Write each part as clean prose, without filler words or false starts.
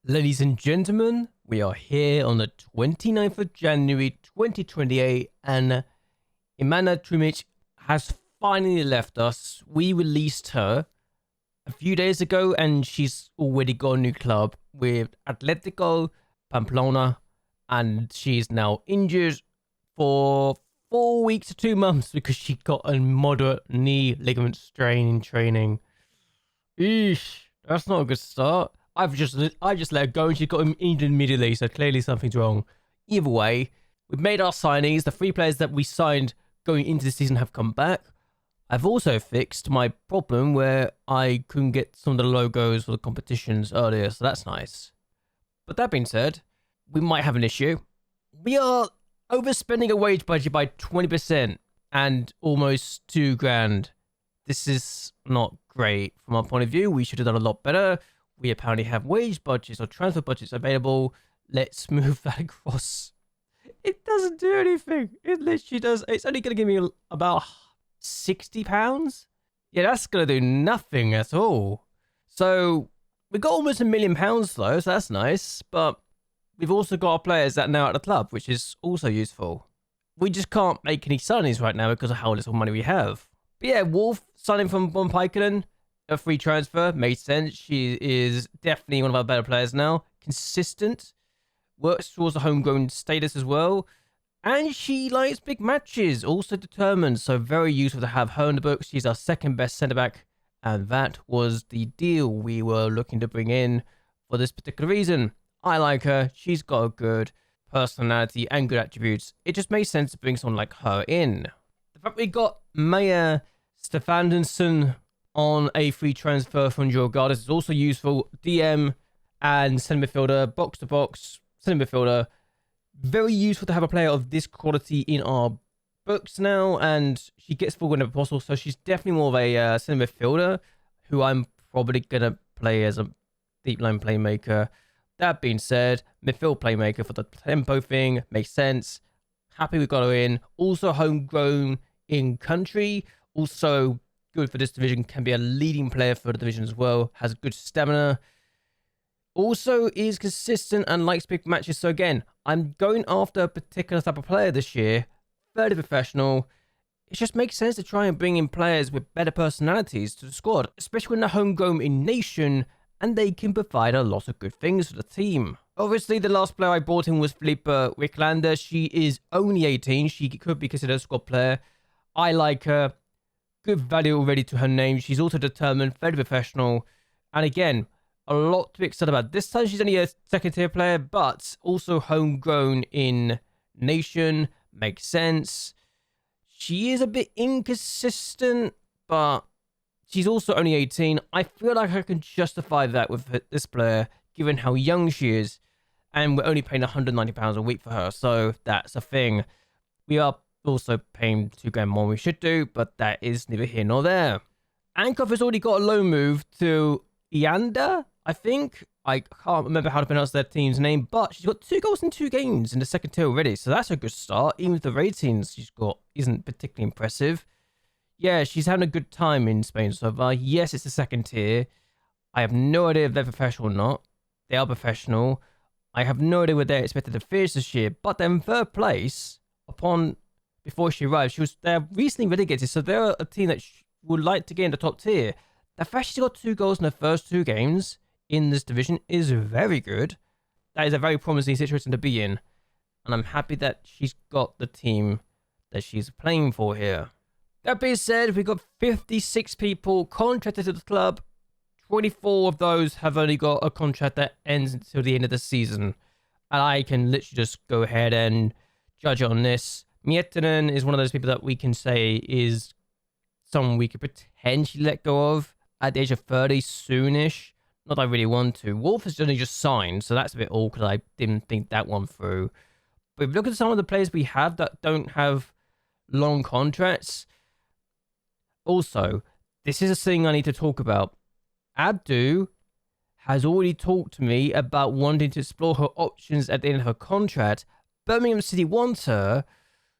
Ladies and gentlemen, we are here on the 29th of January 2028 and Imana Trumic has finally left us. We released her a few days ago and she's already got a new club with Atletico Pamplona, and she's now injured for 4 weeks to 2 months because she got a moderate knee ligament strain in training. Eesh, that's not a good start. I just let her go and she got injured immediately, so clearly something's wrong. Either way, we've made our signings. The 3 players that we signed going into the season have come back. I've also fixed my problem where I couldn't get some of the logos for the competitions earlier, so that's nice. But that being said, we might have an issue. We are overspending a wage budget by 20% and almost $2,000. This is not great from our point of view. We should have done a lot better. We apparently have wage budgets or transfer budgets available. Let's move that across. It doesn't do anything. It literally does. It's only going to give me about £60. Yeah, that's going to do nothing at all. So we got almost £1 million though, so that's nice. But we've also got our players that are now at the club, which is also useful. We just can't make any signings right now because of how little money we have. But yeah, Wolf signing from Von Pykelen. A free transfer, made sense. She is definitely one of our better players now. Consistent, works towards the homegrown status as well. And she likes big matches, also determined. So very useful to have her in the books. She's our second best centre-back. And that was the deal we were looking to bring in for this particular reason. I like her. She's got a good personality and good attributes. It just made sense to bring someone like her in. The fact we got Maya Stefandenson on a free transfer from Jorgardis is also useful. DM and centre midfielder, box to box, centre midfielder. Very useful to have a player of this quality in our books now, and she gets forward whenever possible, so she's definitely more of a centre midfielder who I'm probably going to play as a deep line playmaker. That being said, midfield playmaker for the tempo thing makes sense. Happy we got her in. Also homegrown in country. Also good for this division, can be a leading player for the division as well, has good stamina, also is consistent and likes big matches. So again, I'm going after a particular type of player this year, fairly professional. It just makes sense to try and bring in players with better personalities to the squad, especially when they're homegrown in nation and they can provide a lot of good things for the team. Obviously, the last player I bought in was Philippa Wicklander. She is only 18. She could be considered a squad player. I like her. Good value already to her name. She's also determined, very professional. And again, a lot to be excited about. This time she's only a second tier player, but also homegrown in nation. Makes sense. She is a bit inconsistent, but she's also only 18. I feel like I can justify that with this player, given how young she is. And we're only paying £190 a week for her, so that's a thing. We are also paying $2,000 more than we should do, but that is neither here nor there. Ankov has already got a loan move to Ianda, I think. I can't remember how to pronounce their team's name, but she's got 2 goals in 2 games in the second tier already, so that's a good start. Even if the ratings she's got isn't particularly impressive. Yeah, she's having a good time in Spain so far. Yes, it's the second tier. I have no idea if they're professional or not. They are professional. I have no idea where they're expected to finish this year, but they're in 3rd place before she arrived. They're recently relegated, so they're a team that would like to get in the top tier. The fact she's got 2 goals in the first 2 games in this division is very good. That is a very promising situation to be in. And I'm happy that she's got the team that she's playing for here. That being said, we've got 56 people contracted to the club. 24 of those have only got a contract that ends until the end of the season. And I can literally just go ahead and judge on this. Miettinen is one of those people that we can say is someone we could potentially let go of at the age of 30 soonish. Not that I really want to. Wolf has only just signed, so that's a bit awkward. I didn't think that one through. But if you look at some of the players we have that don't have long contracts. Also, this is a thing I need to talk about. Abdu has already talked to me about wanting to explore her options at the end of her contract. Birmingham City wants her.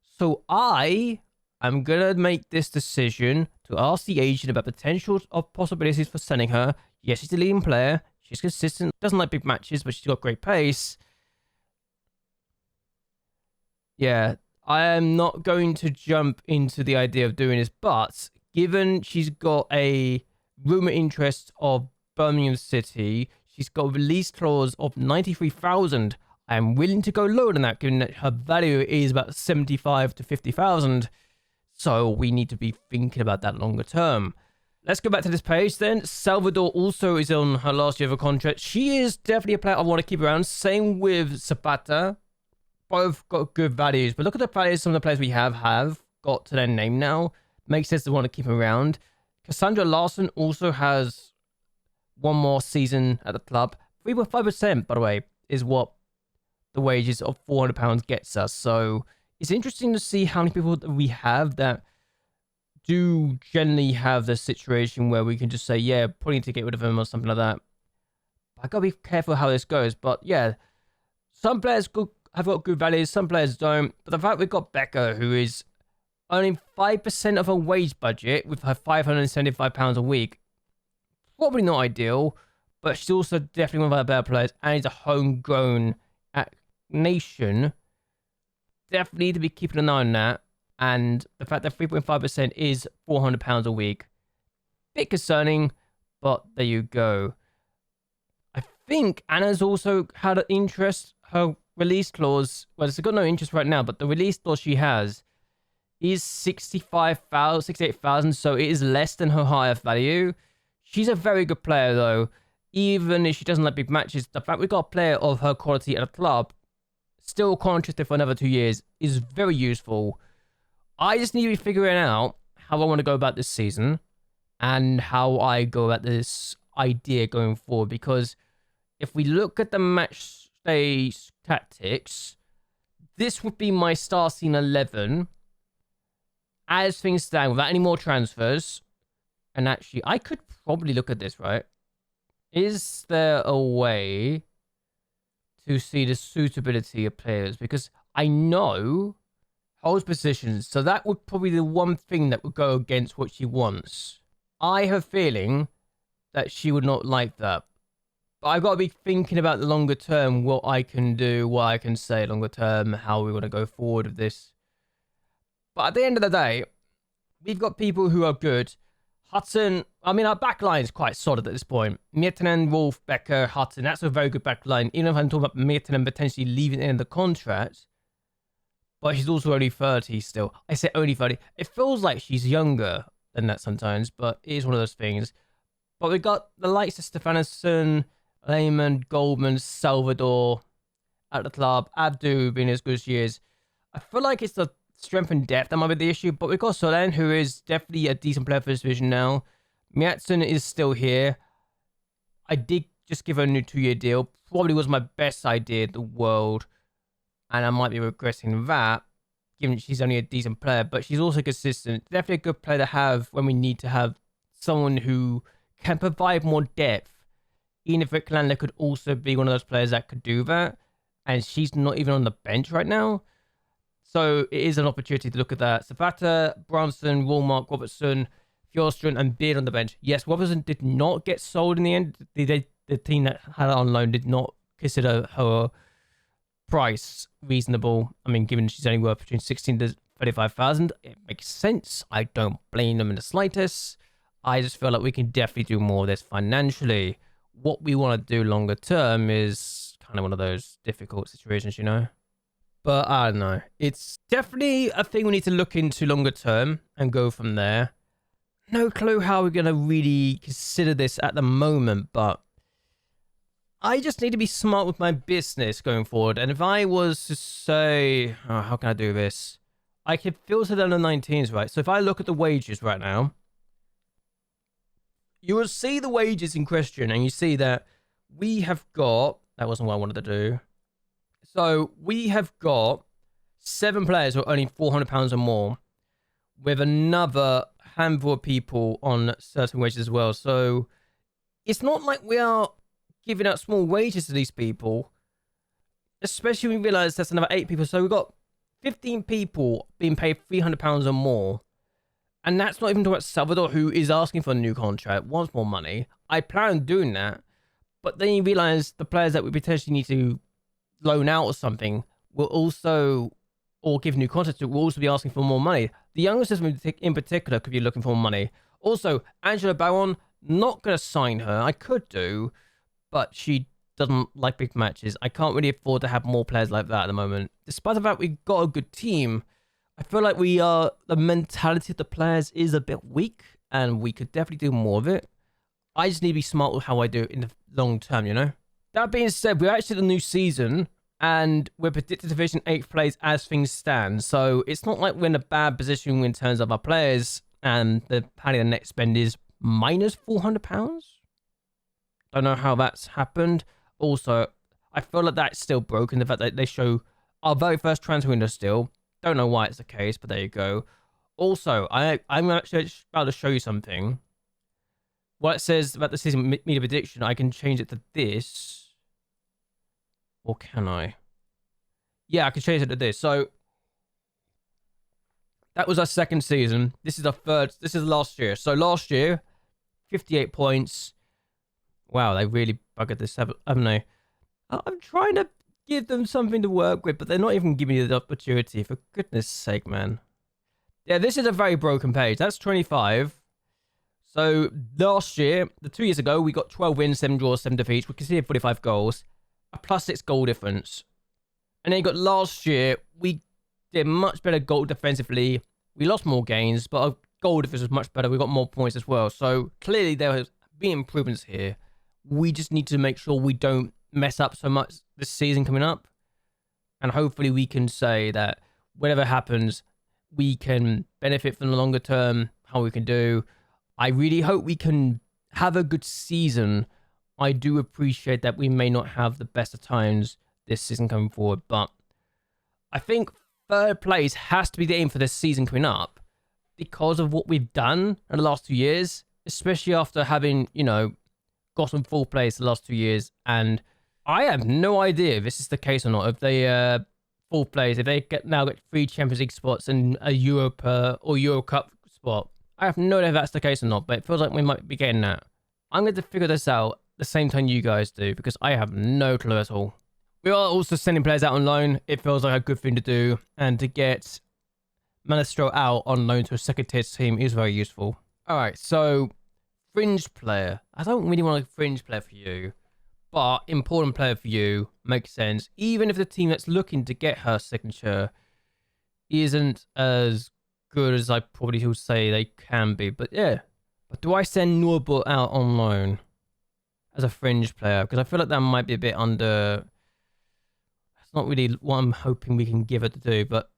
So I am going to make this decision to ask the agent about potential possibilities for sending her. Yes, she's a leading player. She's consistent, doesn't like big matches, but she's got great pace. Yeah, I am not going to jump into the idea of doing this, but given she's got a rumor interest of Birmingham City, she's got a release clause of 93,000. I am willing to go lower than that, given that her value is about 75 to 50,000. So we need to be thinking about that longer term. Let's go back to this page then. Salvador also is on her last year of a contract. She is definitely a player I want to keep around. Same with Zapata. Both got good values. But look at the values some of the players we have got to their name now. Makes sense to want to keep around. Cassandra Larson also has one more season at the club. 3.5%, by the way, is what the wages of £400 gets us. So it's interesting to see how many people that we have that do generally have the situation where we can just say, yeah, putting to get rid of them or something like that. I gotta be careful how this goes. But yeah, some players have got good values, some players don't. But the fact we've got Becca, who is earning 5% of her wage budget with her £575 a week, probably not ideal, but she's also definitely one of our better players, and is a homegrown nation. Definitely need to be keeping an eye on that. And the fact that 3.5% is £400 a week, bit concerning, but there you go. I think Anna's also had an interest. Her release clause, well, it's got no interest right now, but the release clause she has is 68,000, so it is less than her higher value. She's a very good player, though. Even if she doesn't like big matches, the fact we got a player of her quality at a club, still contracted for another 2 years, is very useful. I just need to be figuring out how I want to go about this season and how I go about this idea going forward. Because if we look at the match day tactics, this would be my starting 11 as things stand without any more transfers. And actually, I could probably look at this, right? Is there a way to see the suitability of players? Because I know holds positions, so that would probably be the one thing that would go against what she wants. I have a feeling that she would not like that. But I've got to be thinking about the longer term, what I can do, what I can say longer term, how we want to go forward with this. But at the end of the day, we've got people who are good. Hutton, I mean, our backline is quite solid at this point. Miettinen, Wolf, Becker, Hutton, that's a very good backline. Even if I'm talking about Miettinen potentially leaving in the contract, but she's also only 30 still. I say only 30. It feels like she's younger than that sometimes, but it is one of those things. But we got the likes of Stefansson, Lehman, Goldman, Salvador at the club. Abdu being as good as she is. I feel like it's the strength and depth that might be the issue, but we've got Solen, who is definitely a decent player for this division now. Miatson is still here. I did just give her a new 2-year deal. Probably was my best idea in the world, and I might be regretting that, given she's only a decent player, but she's also consistent. Definitely a good player to have when we need to have someone who can provide more depth. Even if Rick Landler could also be one of those players that could do that, and she's not even on the bench right now. So it is an opportunity to look at that. Zapata, Bronson, Walmart, Robertson, Fjordstrand, and Beard on the bench. Yes, Robertson did not get sold in the end. The team that had her on loan did not consider her price reasonable. I mean, given she's only worth between 16 to 35,000, it makes sense. I don't blame them in the slightest. I just feel like we can definitely do more of this financially. What we want to do longer term is kind of one of those difficult situations, you know? But I don't know. It's definitely a thing we need to look into longer term and go from there. No clue how we're going to really consider this at the moment, but I just need to be smart with my business going forward. And if I was to say, oh, how can I do this? I could filter down the 19s, right? So if I look at the wages right now, you will see the wages in question, and you see that we have got, that wasn't what I wanted to do. So we have got 7 players who are earning £400 or more, with another handful of people on certain wages as well. So it's not like we are giving out small wages to these people, especially when we realize that's another 8 people. So we've got 15 people being paid £300 or more. And that's not even talking about Salvador, who is asking for a new contract, wants more money. I plan on doing that. But then you realize the players that we potentially need to loan out or something will also, or give new contracts to, will also be asking for more money. The younger system in particular could be looking for more money. Also, Angela Baron, not going to sign her. I could do, but she doesn't like big matches. I can't really afford to have more players like that at the moment. Despite the fact we've got a good team, I feel like the mentality of the players is a bit weak, and we could definitely do more of it. I just need to be smart with how I do it in the long term, you know? That being said, we're actually the new season, and we're predicted Division 8 place as things stand. So it's not like we're in a bad position in terms of our players, and apparently the net spend is minus £400. Don't know how that's happened. Also, I feel like that's still broken. The fact that they show our very first transfer window still. Don't know why it's the case, but there you go. Also, I'm actually about to show you something. What it says about the season media prediction, I can change it to this. Or can I? Yeah, I can change it to this. So, that was our second season. This is our third. This is last year. So, last year, 58 points. Wow, they really buggered this, haven't they? I'm trying to give them something to work with, but they're not even giving me the opportunity. For goodness sake, man. Yeah, this is a very broken page. That's 25. So last year, 2 years ago, we got 12 wins, 7 draws, 7 defeats. We conceded 45 goals, a +6 goal difference. And then you got last year, we did much better goal defensively. We lost more games, but our goal difference was much better. We got more points as well. So clearly there has been improvements here. We just need to make sure we don't mess up so much this season coming up. And hopefully we can say that whatever happens, we can benefit from the longer term, how we can do. I really hope we can have a good season. I do appreciate that we may not have the best of times this season coming forward, but I think third place has to be the aim for this season coming up because of what we've done in the last 2 years, especially after having, you know, gotten fourth place the last 2 years. And I have no idea if this is the case or not. If they fourth place, if they now get 3 Champions League spots and a Europa or Euro Cup spot, I have no idea if that's the case or not, but it feels like we might be getting that. I'm going to figure this out the same time you guys do, because I have no clue at all. We are also sending players out on loan. It feels like a good thing to do, and to get Manistro out on loan to a second tier team is very useful. Alright, so fringe player. I don't really want a fringe player for you, but important player for you makes sense, even if the team that's looking to get her signature isn't as good as I probably would say they can be. But yeah. But do I send Norbert out on loan as a fringe player? Because I feel like that might be a bit under... It's not really what I'm hoping we can give her to do. But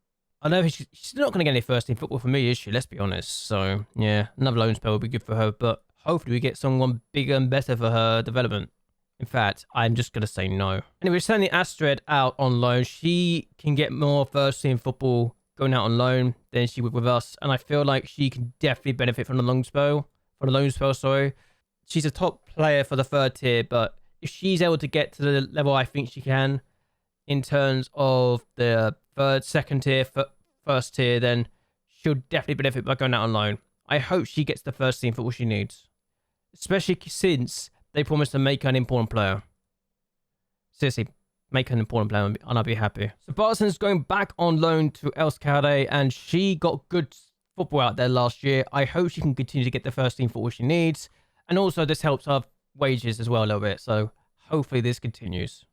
I know she's not going to get any first team football for me, is she? Let's be honest. So yeah, another loan spell would be good for her. But hopefully we get someone bigger and better for her development. In fact, I'm just going to say no. Anyway, we're sending Astrid out on loan. She can get more first team football going out on loan than she would with us, and I feel like she can definitely benefit from the loan spell. Sorry. She's a top player for the third tier, but if she's able to get to the level I think she can in terms of the second tier, first tier, then she'll definitely benefit by going out on loan. I hope she gets the first team football she needs, especially since they promised to make her an important player. Seriously, make her an important player and I'll be happy. So Barton's going back on loan to Elskade, and she got good football out there last year. I hope she can continue to get the first team football she needs. And also this helps our wages as well a little bit. So hopefully this continues.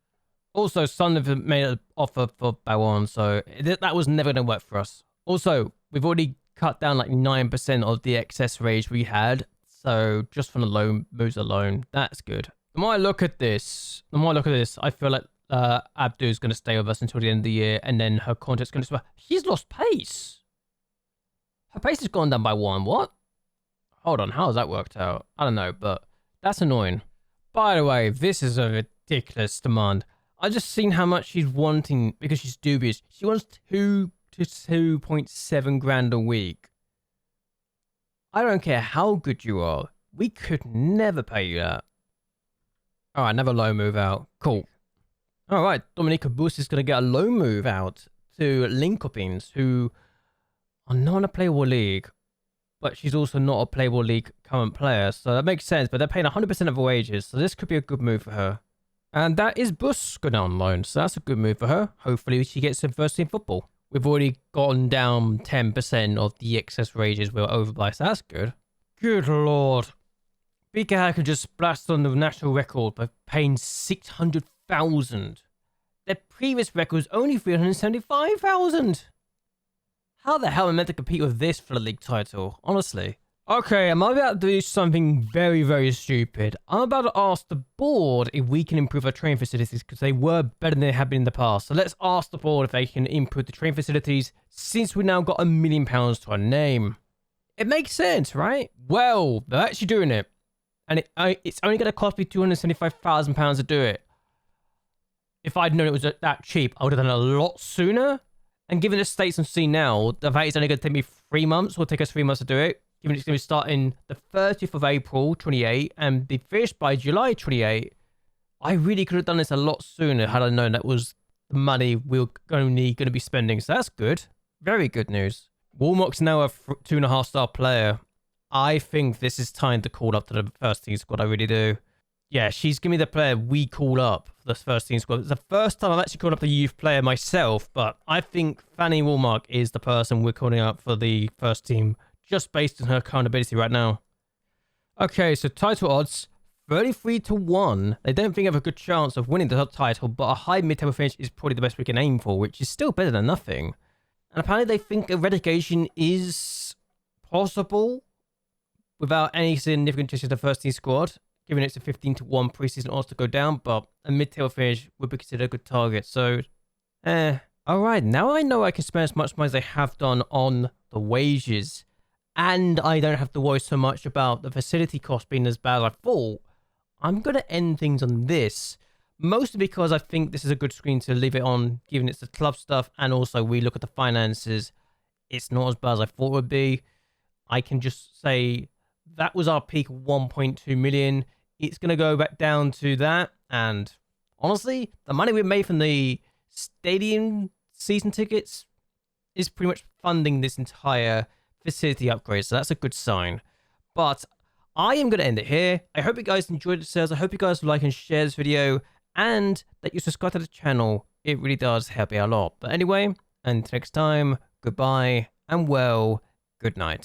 Also, Sunderland made an offer for Baron, so that was never going to work for us. Also, we've already cut down like 9% of the excess wage we had. So just from the loan moves alone, that's good. The more I look at this, I feel like Abdu's going to stay with us until the end of the year, and then her contract's going to expire. She's lost pace. Her pace has gone down by 1. What? Hold on, how has that worked out? I don't know, but that's annoying. By the way, this is a ridiculous demand. I just seen how much she's wanting because she's dubious. She wants 2 to 2.7 grand a week. I don't care how good you are. We could never pay you that. All right, another loan move out. Cool. All right, Dominika Bus is going to get a loan move out to Linkopings, who are not in a playable league. but she's also not a playable league current player, so that makes sense. But they're paying 100% of her wages, so this could be a good move for her. And that is Bus going on loan, so that's a good move for her. Hopefully she gets some first team football. We've already gotten down 10% of the excess wages we were over by, so that's good. Good lord. BK can just blast on the national record by paying 600,000. Their previous record was only 375,000. How the hell am I meant to compete with this for the league title? Honestly. Okay, I'm about to do something very, very stupid. I'm about to ask the board if we can improve our training facilities because they were better than they have been in the past. So let's ask the board if they can improve the training facilities since we now got £1 million to our name. It makes sense, right? Well, they're actually doing it. And it's only going to cost me £275,000 to do it. If I'd known it was that cheap, I would have done it a lot sooner. And given the states I'm seeing now, the fact it's only going to take me 3 months, will take us 3 months to do it. Given it's going to be starting the 30th of April 28 and be finished by July 28, I really could have done this a lot sooner had I known that was the money we were only going to be spending. So that's good. Very good news. Walmart's now a 2.5-star player. I think this is time to call up to the first team squad. I really do. Yeah, she's giving me the player we call up for the first team squad. It's the first time I've actually called up a youth player myself, but I think Fanny Walmart is the person we're calling up for the first team, just based on her current ability right now. Okay, so title odds, 33-1. They don't think I have a good chance of winning the title, but a high mid-table finish is probably the best we can aim for, which is still better than nothing. And apparently they think a relegation is possible without any significant changes to the first team squad, given it's a 15-1 preseason odds to go down, but a mid-table finish would be considered a good target. So, alright, now I know I can spend as much money as I have done on the wages, and I don't have to worry so much about the facility cost being as bad as I thought. I'm going to end things on this, mostly because I think this is a good screen to leave it on, given it's the club stuff, and also we look at the finances. It's not as bad as I thought it would be. I can just say that was our peak of 1.2 million. It's going to go back down to that. And honestly, the money we made from the stadium season tickets is pretty much funding this entire facility upgrade. So that's a good sign. But I am going to end it here. I hope you guys enjoyed the sales. I hope you guys like and share this video and that you subscribe to the channel. It really does help me a lot. But anyway, until next time, goodbye and well, good night.